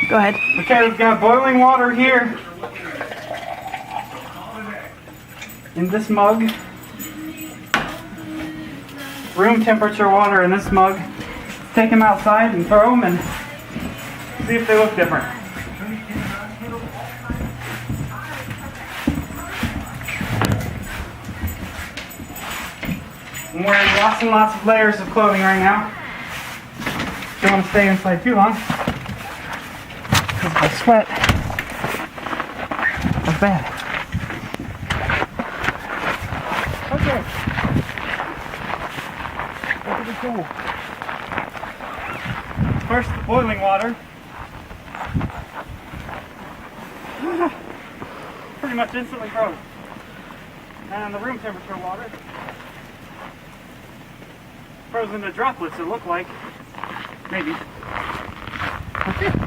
Go ahead. Okay, we've got boiling water here in this mug. Room temperature water in this mug. Let's take them outside and throw them and see if they look different. I'm wearing lots and lots of layers of clothing right now. Don't want to stay inside too long because if I sweat, that's bad. Okay. Look at the pool. First, the boiling water. Pretty much instantly froze. And the room temperature water frozen into droplets, it looked like. Maybe. Okay.